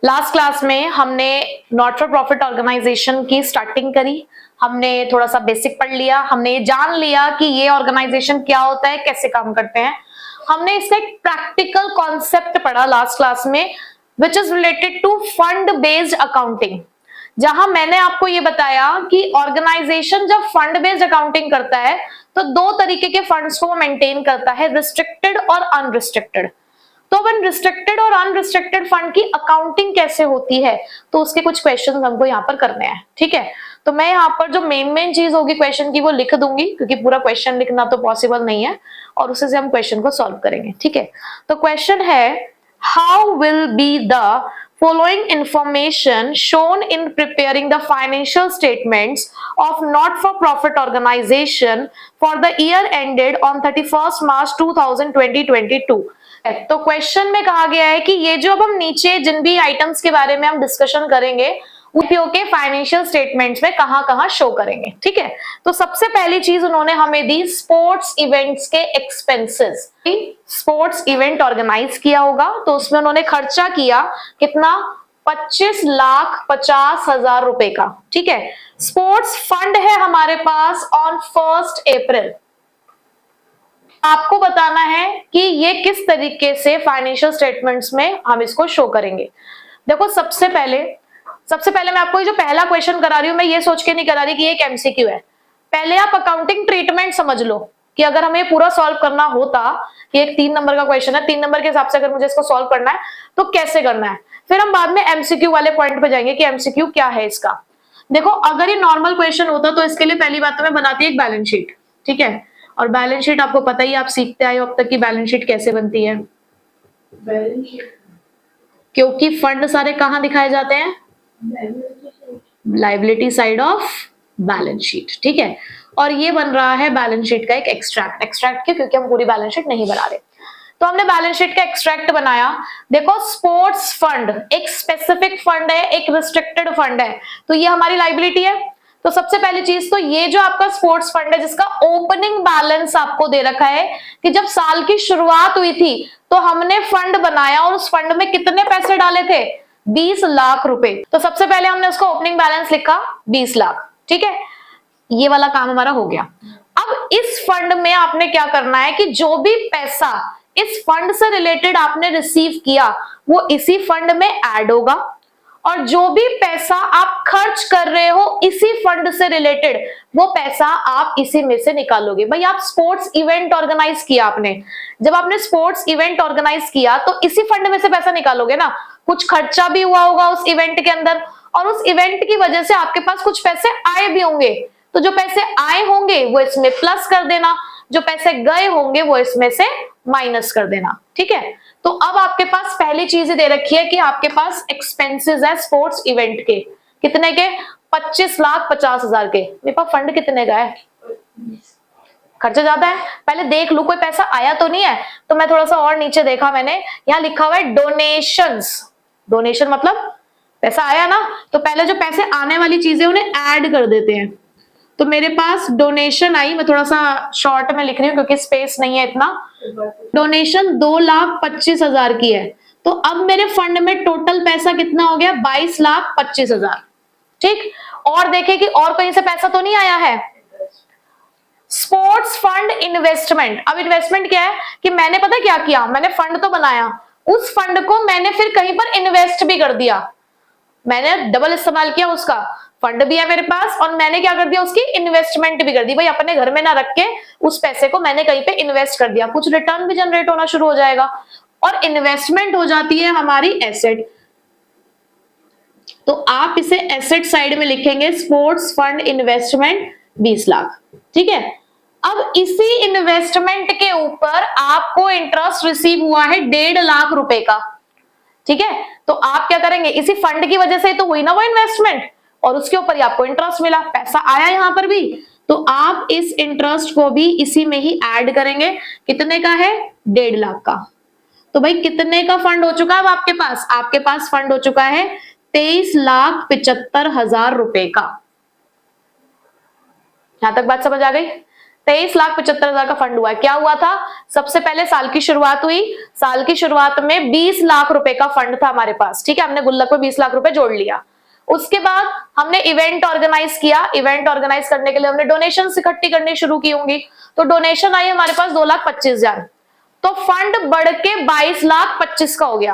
Last class में हमने not for profit organisation की स्टार्टिंग करी, हमने थोड़ा सा बेसिक पढ़ लिया, हमने ये जान लिया कि ये ऑर्गेनाइजेशन क्या होता है, कैसे काम करते हैं। हमने इसका एक प्रैक्टिकल कॉन्सेप्ट पढ़ा लास्ट क्लास में, which is related to fund based accounting, जहां मैंने आपको ये बताया कि ऑर्गेनाइजेशन जब फंड बेस्ड अकाउंटिंग करता है तो दो तरीके के फंड्स को वो मेंटेन करता है, रिस्ट्रिक्टेड और अनरिस्ट्रिक्टेड। तो अब रिस्ट्रिक्टेड और अनरिस्ट्रिक्टेड फंड की अकाउंटिंग कैसे होती है, तो उसके कुछ क्वेश्चन हमको यहाँ पर करने हैं। ठीक है, तो मैं यहाँ पर जो मेन चीज होगी क्वेश्चन की वो लिख दूंगी, क्योंकि पूरा क्वेश्चन लिखना तो पॉसिबल नहीं है, और उसी से हम क्वेश्चन को सॉल्व करेंगे। ठीक है, तो क्वेश्चन है, how will be the following information shown in preparing the financial statements of not-for-profit organization for the year ended on 31st March 2022। तो क्वेश्चन में कहा गया है कि ये जो अब हम नीचे जिन भी आइटम्स के बारे में हम डिस्कशन करेंगे उपयोग के फाइनेंशियल स्टेटमेंट्स में कहां शो करेंगे। ठीक है, तो सबसे पहली चीज उन्होंने हमें दी स्पोर्ट्स इवेंट्स के एक्सपेंसेस। स्पोर्ट्स इवेंट ऑर्गेनाइज किया होगा तो उसमें उन्होंने खर्चा किया कितना, 25,50,000 रुपए का। ठीक है, स्पोर्ट्स फंड है हमारे पास ऑन 1 अप्रैल। आपको बताना है कि ये किस तरीके से फाइनेंशियल स्टेटमेंट्स में हम इसको शो करेंगे। देखो सबसे पहले मैं आपको जो पहला क्वेश्चन करा रही हूं, मैं ये सोच के नहीं करा रही कि ये एक एमसीक्यू है। पहले आप अकाउंटिंग ट्रीटमेंट समझ लो कि अगर हमें पूरा सॉल्व करना होता कि एक 3 नंबर का क्वेश्चन है, 3 नंबर के हिसाब से अगर मुझे इसको सॉल्व करना है तो कैसे करना है, फिर हम बाद में एमसीक्यू वाले पॉइंट पे जाएंगे कि एमसीक्यू क्या है इसका। देखो अगर ये नॉर्मल क्वेश्चन होता तो इसके लिए पहली बात तो मैं बनाती एक बैलेंस शीट। ठीक है, और बैलेंस शीट आपको पता ही, आप सीखते आए हो अब तक की बैलेंस शीट कैसे बनती है। क्योंकि फंड सारे कहां दिखाए जाते हैं, liability side of balance sheet. ठीक है, और ये बन रहा है बैलेंस शीट का एक एक्सट्रैक्ट के, क्योंकि हम पूरी बैलेंस शीट नहीं बना रहे। तो हमने बैलेंस शीट का एक्सट्रैक्ट बनाया। देखो स्पोर्ट्स फंड एक स्पेसिफिक फंड है, एक रिस्ट्रिक्टेड फंड है, तो ये हमारी लाइबिलिटी है। तो सबसे पहली चीज तो ये जो आपका स्पोर्ट्स फंड है जिसका ओपनिंग बैलेंस आपको दे रखा है कि जब साल की शुरुआत हुई थी तो हमने फंड बनाया और उस फंड में कितने पैसे डाले थे, 20 लाख रुपए। तो सबसे पहले हमने उसका ओपनिंग बैलेंस लिखा 20 लाख। ठीक है, ये वाला काम हमारा हो गया। अब इस फंड में आपने क्या करना है कि जो भी पैसा इस फंड से रिलेटेड आपने रिसीव किया वो इसी फंड में ऐड होगा, और जो भी पैसा आप खर्च कर रहे हो इसी फंड से रिलेटेड वो पैसा आप इसी में से निकालोगे। भाई आप स्पोर्ट्स इवेंट ऑर्गेनाइज किया आपने, जब आपने स्पोर्ट्स इवेंट ऑर्गेनाइज किया तो इसी फंड में से पैसा निकालोगे ना। कुछ खर्चा भी हुआ होगा उस इवेंट के अंदर, और उस इवेंट की वजह से आपके पास कुछ पैसे आए भी होंगे, तो जो पैसे आए होंगे वो इसमें प्लस कर देना, जो पैसे गए होंगे वो इसमें से माइनस कर देना। ठीक है, तो अब आपके पास पहली चीज दे रखी है कि आपके पास एक्सपेंसेस है स्पोर्ट्स इवेंट के, कितने के, 25,50,000 के। मेरे पास फंड कितने का है, खर्चा ज्यादा है, पहले देख लू कोई पैसा आया तो नहीं है। तो मैं थोड़ा सा और नीचे देखा, मैंने यहाँ लिखा हुआ है डोनेशंस। डोनेशन मतलब पैसा आया ना, तो पहले जो पैसे आने वाली चीजें उन्हें ऐड कर देते हैं। तो मेरे पास डोनेशन आई, मैं थोड़ा सा शॉर्ट में लिख रही हूँ क्योंकि स्पेस नहीं है इतना। डोनेशन 2,25,000 की है, तो अब मेरे फंड में टोटल पैसा कितना हो गया, 22,25,000। ठीक, और देखें कि और कहीं से पैसा तो नहीं आया है। स्पोर्ट्स फंड इन्वेस्टमेंट, अब इन्वेस्टमेंट क्या है कि मैंने पता क्या किया, मैंने फंड तो बनाया, उस फंड को मैंने फिर कहीं पर इन्वेस्ट भी कर दिया, मैंने डबल इस्तेमाल किया, उसका फंड भी है मेरे पास और मैंने क्या कर दिया, उसकी इन्वेस्टमेंट भी कर दी। भाई अपने घर में ना रख के उस पैसे को मैंने कहीं पे इन्वेस्ट कर दिया, कुछ रिटर्न भी जनरेट होना शुरू हो जाएगा, और इन्वेस्टमेंट हो जाती है हमारी एसेट। तो आप इसे एसेट साइड में लिखेंगे, स्पोर्ट्स फंड इन्वेस्टमेंट 20 लाख। ठीक है, अब इसी इन्वेस्टमेंट के ऊपर आपको इंटरेस्ट रिसीव हुआ है 1.5 लाख रुपए का। ठीक है, तो आप क्या करेंगे, इसी फंड की वजह से तो हुई ना वो इन्वेस्टमेंट, और उसके ऊपर ही आपको इंटरेस्ट मिला, पैसा आया यहां पर भी, तो आप इस इंटरेस्ट को भी इसी में ही ऐड करेंगे। कितने का है, 1.5 लाख का। तो भाई कितने का फंड हो चुका है आपके पास, आपके पास फंड हो चुका है 23,75,000 रुपए का। यहां तक बात समझ आ गई। 23,75,000 का फंड हुआ है। क्या हुआ था, सबसे पहले साल की शुरुआत हुई, साल की शुरुआत में 20 लाख रुपए का फंड था हमारे पास, ठीक है, हमने गुल्लक में 20 लाख रुपए जोड़ लिया। उसके बाद हमने इवेंट ऑर्गेनाइज किया, इवेंट ऑर्गेनाइज करने के लिए हमने डोनेशन इकट्ठी करनी शुरू की होंगी, तो डोनेशन आई हमारे पास 2,25,000, तो फंड बढ़ के 22,25,000 का हो गया।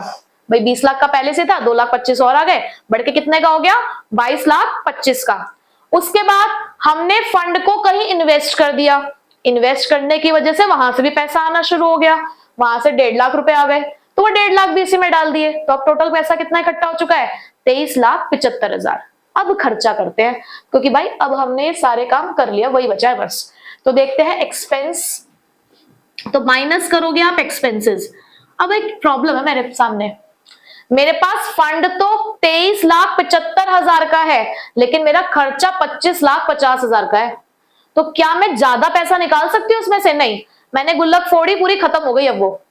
भाई 20 लाख का पहले से था, 2,25,000 और आ गए, बढ़ के कितने का हो गया, 22,25,000 का। उसके बाद हमने फंड को कहीं इन्वेस्ट कर दिया, इन्वेस्ट करने की वजह से वहां से भी पैसा आना शुरू हो गया, वहां से 1.5 लाख रुपए आ गए, तो वो 1.5 लाख भी इसी में डाल दिए, तो अब टोटल पैसा कितना इकट्ठा हो चुका है, 23,75,000। अब खर्चा करते हैं, क्योंकि भाई अब हमने सारे काम कर लिया, वही बचा है बस। तो देखते हैं एक्सपेंस, तो माइनस करोगे आप एक्सपेंसेस। अब एक प्रॉब्लम है मेरे सामने, मेरे पास फंड तो 23,75,000 का है, लेकिन मेरा खर्चा 25,50,000 का है, तो क्या मैं ज्यादा पैसा निकाल सकती हूँ उसमें से, नहीं, मैंने गुल्लक फोड़ी, पूरी खत्म हो गई, अब वो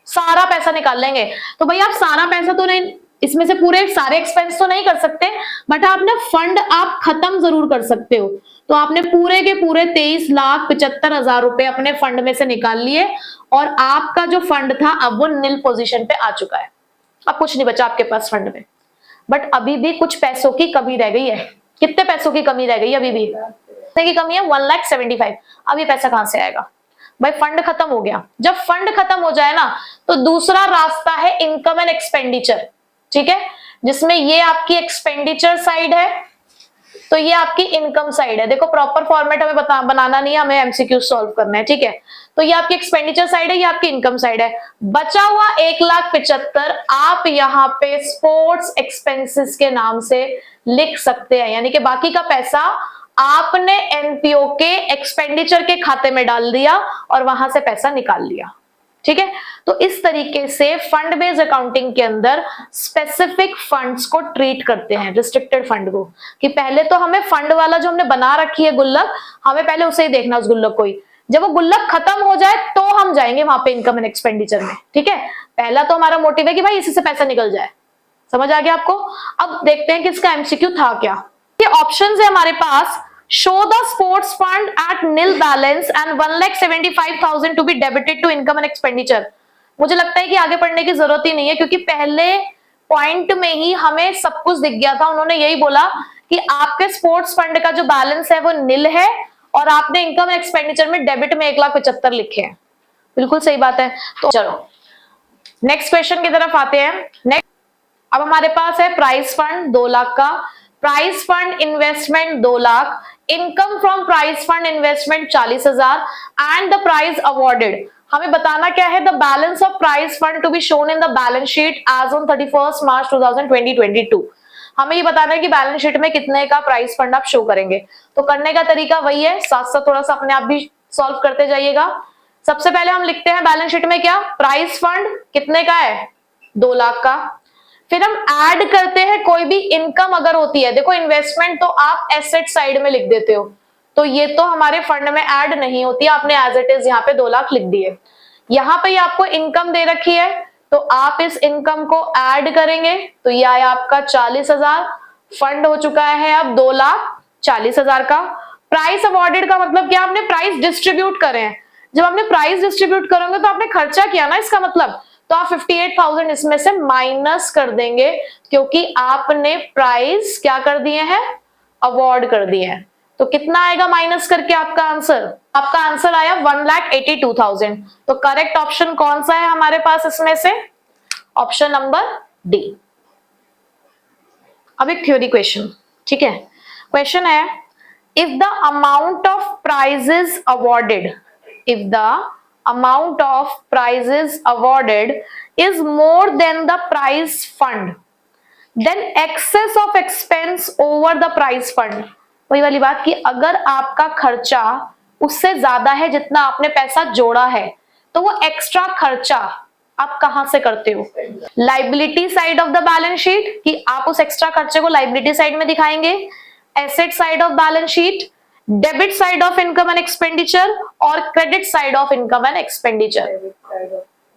सारा पैसा निकाल लेंगे। तो भाई आप सारा पैसा तो नहीं, इसमें से पूरे सारे एक्सपेंस तो नहीं कर सकते, बट आप ना फंड आप खत्म जरूर कर सकते हो। तो आपने पूरे के पूरे 23,75,000 रुपए अपने फंड में से निकाल लिए, और आपका जो फंड था अब वो नील पोजीशन पे आ चुका है, अब कुछ नहीं बचा आपके पास फंड में। बट अभी भी कुछ पैसों की कमी रह गई है। कितने पैसों की कमी रह गई है अभी भी, कितने की कमी है, 1,75,000। अब ये पैसा कहां से आएगा, भाई फंड खत्म हो गया। जब फंड खत्म हो जाए ना, तो दूसरा रास्ता है इनकम एंड एक्सपेंडिचर, ठीक है, जिसमें ये आपकी एक्सपेंडिचर साइड है, तो ये आपकी इनकम साइड है। देखो प्रॉपर फॉर्मेट हमें बनाना नहीं है, हमें एमसीक्यू सॉल्व करना है, ठीक है। तो ये आपकी एक्सपेंडिचर साइड है, ये आपकी इनकम साइड है। बचा हुआ 1,75,000 आप यहाँ पे स्पोर्ट्स एक्सपेंसेस के नाम से लिख सकते हैं, यानी कि बाकी का पैसा आपने एनपीओ के एक्सपेंडिचर के खाते में डाल दिया और वहां से पैसा निकाल लिया, ठीक है। तो इस तरीके से फंड बेस्ड अकाउंटिंग के अंदर स्पेसिफिक फंड्स को ट्रीट करते हैं, रिस्ट्रिक्टेड फंड को, कि पहले तो हमें फंड वाला जो हमने बना रखी है गुल्लक, हमें पहले उसे ही देखना, उस गुल्लक को ही। जब वो गुल्लक खत्म हो जाए तो हम जाएंगे वहां पे इनकम एंड एक्सपेंडिचर में, ठीक है। पहला तो हमारा मोटिव है कि भाई इसी से पैसा निकल जाए, समझ आ गया आपको। अब देखते हैं कि इसका एमसीक्यू था क्या। ये ऑप्शंस है हमारे पास, show the sports fund at nil balance and 1,75,000 to be debited to income and expenditure। मुझे लगता है कि आगे पढ़ने की जरूरत ही नहीं है, क्योंकि पहले पॉइंट में ही हमें सब कुछ दिख गया था। उन्होंने यही बोला कि आपके स्पोर्ट्स फंड का जो बैलेंस है वो निल है, और आपने इनकम एंड एक्सपेंडिचर में डेबिट में 1,75,000 लिखे हैं, बिल्कुल सही बात है। तो चलो नेक्स्ट क्वेश्चन की तरफ आते हैं। नेक्स्ट अब हमारे पास है प्राइज फंड 2 लाख का, prize fund investment 2 lakh, income from prize fund investment 40,000 and the prize awarded. हमें बताना क्या है, the balance of prize fund to be shown in the balance sheet as on 31 March 2022। हमें ये बताना है कि बैलेंस शीट में कितने का प्राइज फंड आप शो करेंगे। तो करने का तरीका वही है, साथ साथ थोड़ा सा अपने आप भी सॉल्व करते जाइएगा। सबसे पहले हम लिखते हैं बैलेंस शीट में क्या, प्राइज फंड कितने का है, 2 लाख का। फिर हम ऐड करते हैं कोई भी इनकम अगर होती है, देखो इन्वेस्टमेंट तो आप एसेट साइड में लिख देते हो, तो ये तो हमारे फंड में ऐड नहीं होती है, आपने एज इट इज यहाँ पे 2 लाख लिख दिए। यहाँ पे आपको इनकम दे रखी है, तो आप इस इनकम को ऐड करेंगे, तो ये आया आपका 40,000, फंड हो चुका है अब 2,40,000 का। प्राइस अवॉर्डेड का मतलब क्या, आपने प्राइस डिस्ट्रीब्यूट करे हैं। जब आपने प्राइस डिस्ट्रीब्यूट करोगे तो आपने खर्चा किया ना, इसका मतलब तो आप 58,000 इसमें से माइनस कर देंगे, क्योंकि आपने प्राइस क्या कर दिए हैं, अवॉर्ड कर दिए हैं। तो कितना आएगा माइनस करके आपका आंसर, आपका आंसर आया 1,82,000। तो करेक्ट ऑप्शन कौन सा है हमारे पास इसमें से, ऑप्शन नंबर डी। अब एक थ्योरी क्वेश्चन, ठीक है। क्वेश्चन है, if the amount of prizes awarded, if the amount of prizes awarded is more than the prize fund, then excess of expense over the prize fund। वही वाली बात कि अगर आपका खर्चा उससे ज्यादा है जितना आपने पैसा जोड़ा है, तो वो एक्स्ट्रा खर्चा आप कहां से करते हो, liability side of the balance sheet, कि आप उस एक्स्ट्रा खर्चे को लाइबिलिटी साइड में दिखाएंगे, asset side of balance sheet, debit side of income and expenditure, और credit side of income and expenditure,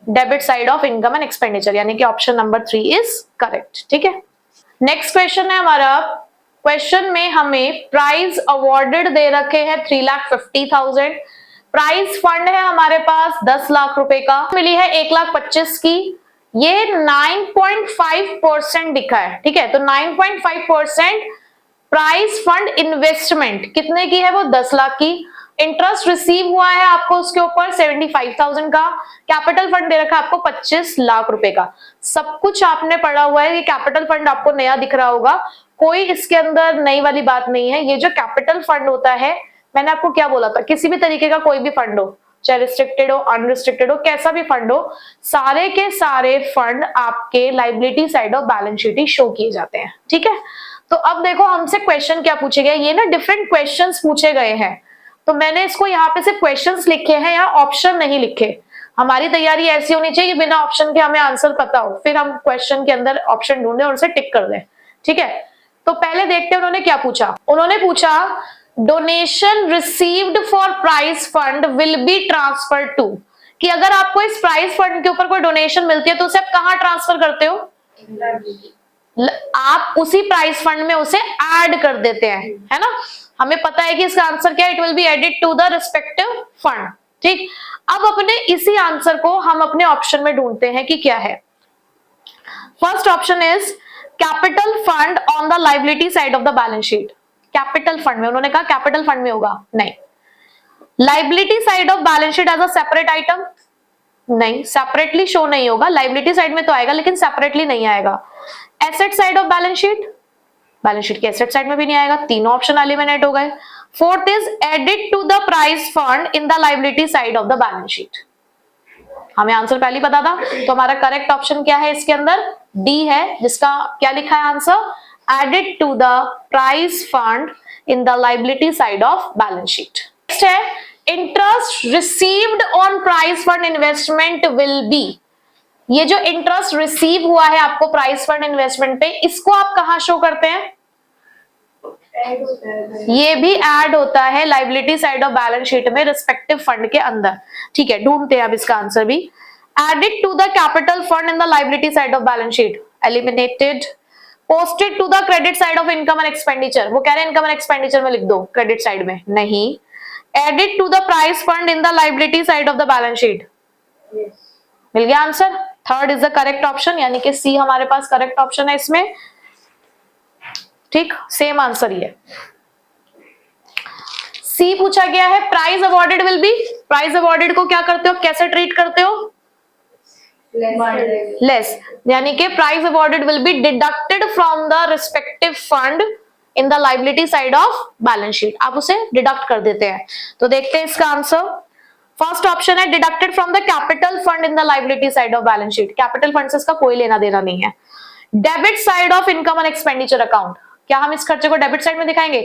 debit side of income and expenditure, यानी कि ऑप्शन नंबर 3 इज करेक्ट, ठीक है। नेक्स्ट क्वेश्चन है हमारा, question में हमें प्राइज अवॉर्डेड दे रखे हैं 3,50,000, प्राइस फंड है हमारे पास 10 लाख रुपए का, मिली है 1,25,000 की, ये 9.5% दिखा है, ठीक है। तो 9.5% प्राइस फंड इन्वेस्टमेंट कितने की है, वो 10 लाख की। इंटरेस्ट रिसीव हुआ है आपको उसके ऊपर 75,000 का। कैपिटल फंड दे रखा है आपको 25 लाख रुपए का। सब कुछ आपने पढ़ा हुआ है, ये कैपिटल फंड आपको नया दिख रहा होगा, कोई इसके अंदर नई वाली बात नहीं है। ये जो कैपिटल फंड होता है, मैंने आपको क्या बोला था, किसी भी तरीके का कोई भी फंड हो, चाहे रिस्ट्रिक्टेड हो, अनरिस्ट्रिक्टेड हो, कैसा भी फंड हो, सारे के सारे फंड आपके liability side of balance sheet he show किए जाते हैं, ठीक है। तो अब देखो हमसे क्वेश्चन क्या पूछे गए, ये ना डिफरेंट क्वेश्चंस पूछे गए हैं, तो मैंने इसको यहाँ पे सिर्फ क्वेश्चंस लिखे हैं, यहाँ ऑप्शन नहीं लिखे। हमारी तैयारी ऐसी होनी चाहिए कि बिना ऑप्शन के हमें आंसर पता हो, फिर हम क्वेश्चन के अंदर ऑप्शन ढूंढे और उसे टिक कर दें, ठीक है। तो पहले देखते हैं उन्होंने क्या पूछा। उन्होंने पूछा donation received for prize fund will be transfer to, कि अगर आपको इस प्राइज फंड के ऊपर कोई डोनेशन मिलती है तो उसे आप कहां ट्रांसफर करते हो, आप उसी प्राइज फंड में उसे ऐड कर देते हैं, है ना। हमें पता है कि इसका आंसर क्या है, it will be added to the respective fund, ठीक। अब अपने इसी आंसर को हम अपने ऑप्शन में ढूंढते हैं कि क्या है। First option is capital fund on the liability side of the balance sheet. Capital fund में, उन्होंने कहा कैपिटल फंड में होगा, नहीं। Liability side of balance sheet as a separate item, नहीं, सेपरेटली शो नहीं होगा। लायबिलिटी साइड में तो आएगा लेकिन सेपरेटली नहीं आएगा। Asset side of balance sheet, balance sheet के एसेट साइड में भी नहीं आएगा, तीनों ऑप्शन एलिमिनेट हो गए। Fourth is added to the price fund in the liability side of the balance sheet. हमें आंसर पहले ही पता था, तो हमारा करेक्ट ऑप्शन क्या है इसके अंदर, डी है, जिसका क्या लिखा है answer, added to the price fund in the liability side of balance sheet. Next है interest received on price fund investment will be. ये जो इंटरेस्ट रिसीव हुआ है आपको प्राइस फंड इन्वेस्टमेंट पे, इसको आप कहां शो करते हैं, ये भी ऐड होता है liability side of balance sheet में रिस्पेक्टिव फंड के अंदर, ठीक है। ढूंढते हैं अब इसका आंसर भी। Added to the capital fund in the liability side of balance sheet, eliminated. Posted to the credit side of income and expenditure, वो कह रहे हैं इनकम एंड एक्सपेंडिचर में लिख दो, क्रेडिट साइड में नहीं। Added to the price fund in the liability side of the balance sheet, मिल गया answer. Third is the correct option, यानी कि सी हमारे पास करेक्ट ऑप्शन है इसमें, ठीक, सेम आंसर ही है। सी पूछा गया है prize awarded will be, prize awarded को क्या करते हो, कैसे ट्रीट करते हो, लेस, यानी कि prize awarded will be deducted from the respective fund in the liability side of balance sheet, आप उसे डिडक्ट कर देते हैं। तो देखते हैं इसका आंसर। फर्स्ट ऑप्शन है deducted from the capital fund in the liability side of balance sheet, capital fund से इसका कोई लेना देना नहीं है। Debit side of income and expenditure account, क्या हम इस खर्चे को डेबिट साइड में दिखाएंगे,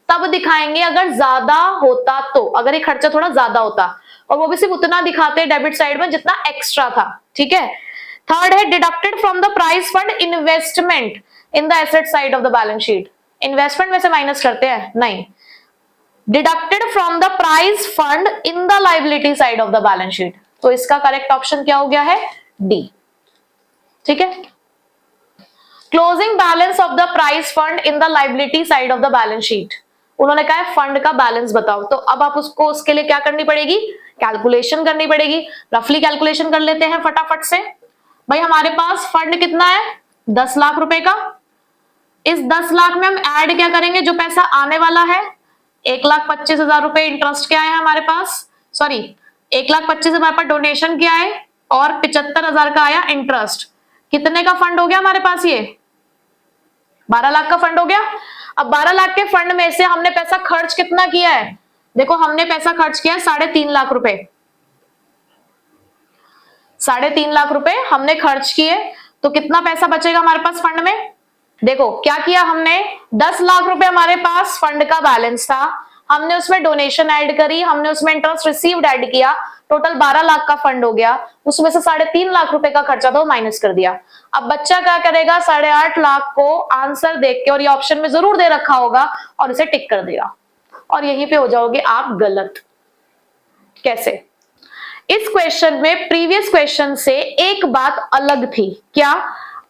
तब दिखाएंगे अगर ज्यादा होता तो, अगर ये खर्चा थोड़ा ज्यादा होता, और वो भी सिर्फ उतना दिखाते हैं डेबिट साइड में जितना एक्स्ट्रा था, ठीक है। थर्ड है deducted from the price fund investment in the asset side of the balance sheet, investment में से माइनस करते हैं, नहीं, deducted from the price fund in the liability side of the balance sheet. तो इसका करेक्ट ऑप्शन क्या हो गया है, डी, ठीक है। Closing balance of the price fund in the liability side of the balance sheet, उन्होंने कहा है फंड का बैलेंस बताओ, तो अब आप उसको उसके लिए क्या करनी पड़ेगी, कैलकुलेशन करनी पड़ेगी। रफली कैलकुलेशन कर लेते हैं फटाफट से। भाई हमारे पास फंड कितना है, 10 लाख रुपए का। इस 10 लाख में हम ऐड क्या करेंगे, जो पैसा आने वाला है, 1,25,000 रुपए इंटरेस्ट क्या है हमारे पास, सॉरी 1,25,000 हमारे पास डोनेशन क्या है, और 75,000 का आया इंटरेस्ट। कितने का फंड हो गया हमारे पास, ये 12 लाख का फंड हो गया। अब 12 लाख के फंड में से हमने पैसा खर्च कितना किया है, देखो हमने पैसा खर्च किया है 3.5 लाख रुपए, 3.5 लाख रुपए हमने खर्च किए, तो कितना पैसा बचेगा हमारे पास फंड में। देखो क्या किया हमने, 10 लाख रुपए हमारे पास फंड का बैलेंस था, हमने उसमें डोनेशन ऐड करी, हमने उसमें इंटरेस्ट रिसीव्ड ऐड किया, टोटल 12 लाख का फंड हो गया। उसमें से 3.5 लाख रुपए का खर्चा तो माइनस कर दिया। अब बच्चा क्या करेगा, 8.5 लाख को आंसर देख के, और ये ऑप्शन में जरूर दे रखा होगा, और इसे टिक कर देगा, और यहीं पे हो जाओगे आप गलत। कैसे, इस क्वेश्चन में प्रीवियस क्वेश्चन से एक बात अलग थी। क्या,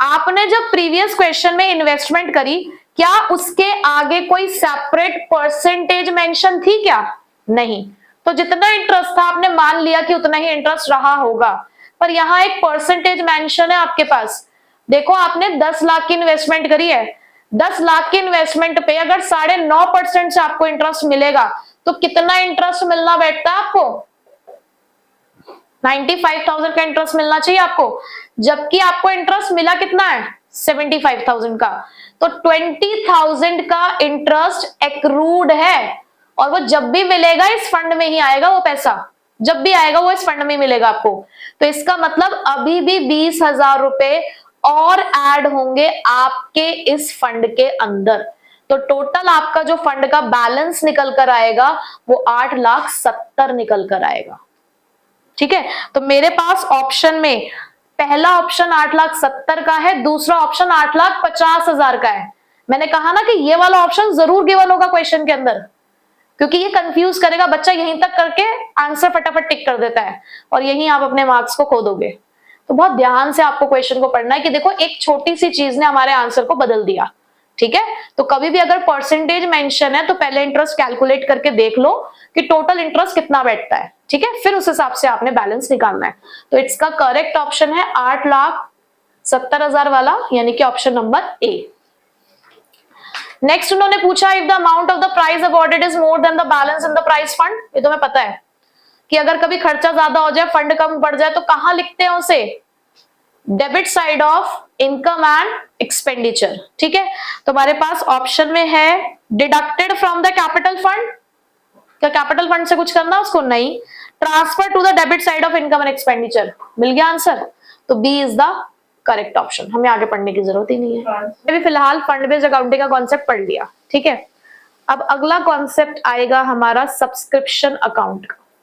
आपने जब प्रीवियस क्वेश्चन में इन्वेस्टमेंट करी, क्या उसके आगे कोई सेपरेट परसेंटेज मेंशन थी क्या, नहीं, तो जितना इंटरेस्ट था आपने मान लिया कि उतना ही इंटरेस्ट रहा होगा, पर यहाँ एक परसेंटेज मेंशन है आपके पास। देखो आपने 10 लाख की इन्वेस्टमेंट करी है, 10 लाख की इन्वेस्टमेंट पे अगर 9.5% से आपको इंटरेस्ट मिलेगा तो कितना इंटरेस्ट मिलना बैठता है आपको? 95,000 का इंटरेस्ट मिलना चाहिए आपको, जबकि आपको इंटरेस्ट मिला कितना है? 75,000 का। तो 20,000 का इंटरेस्ट एक्रूड है, और वो जब भी मिलेगा इस फंड में ही आएगा, वो पैसा जब भी आएगा वो इस फंड में मिलेगा आपको। तो इसका मतलब अभी भी 20,000 रुपए और ऐड होंगे आपके इस फंड के अंदर। तो टोटल आपका जो फंड का बैलेंस निकल कर आएगा वो 8,70,000 निकल कर आएगा। ठीक है, तो मेरे पास ऑप्शन में पहला ऑप्शन 8,70,000 का है, दूसरा ऑप्शन 8,50,000 का है। मैंने कहा ना कि ये वाला ऑप्शन जरूर गिवन होगा क्वेश्चन के अंदर, क्योंकि ये कंफ्यूज करेगा, बच्चा यहीं तक करके आंसर फटाफट टिक कर देता है और यहीं आप अपने मार्क्स को खो दोगे। तो बहुत ध्यान से आपको क्वेश्चन को पढ़ना है कि देखो एक छोटी सी चीज ने हमारे आंसर को बदल दिया। ठीक है, तो कभी भी अगर परसेंटेज मेंशन है तो पहले इंटरेस्ट कैलकुलेट करके देख लो कि टोटल इंटरेस्ट कितना बैठता है। ठीक है, फिर उस हिसाब से आपने बैलेंस निकालना है। तो इसका करेक्ट ऑप्शन है 8,70,000 वाला, यानी कि ऑप्शन नंबर ए। नेक्स्ट उन्होंने पूछा if the amount of the prize awarded is more than the balance in the prize fund. ये तो मैं पता है कि अगर कभी खर्चा ज्यादा हो जाए, फंड कम पड़ जाए, तो कहां लिखते हैं उसे? Debit side of income and expenditure. ठीक है, तो हमारे पास ऑप्शन में है deducted from the capital fund. क्या कैपिटल फंड से कुछ करना उसको? नहीं। Transfer to the debit side of income and expenditure. मिल गया आंसर। तो B is the correct option, हमें आगे पढ़ने की जरूरत ही नहीं है। अभी फिलहाल फंड बेस्ड अकाउंटिंग का कॉन्सेप्ट पढ़ लिया। ठीक है, अब अगला कॉन्सेप्ट आएगा हमारा सब्सक्रिप्शन अकाउंट का।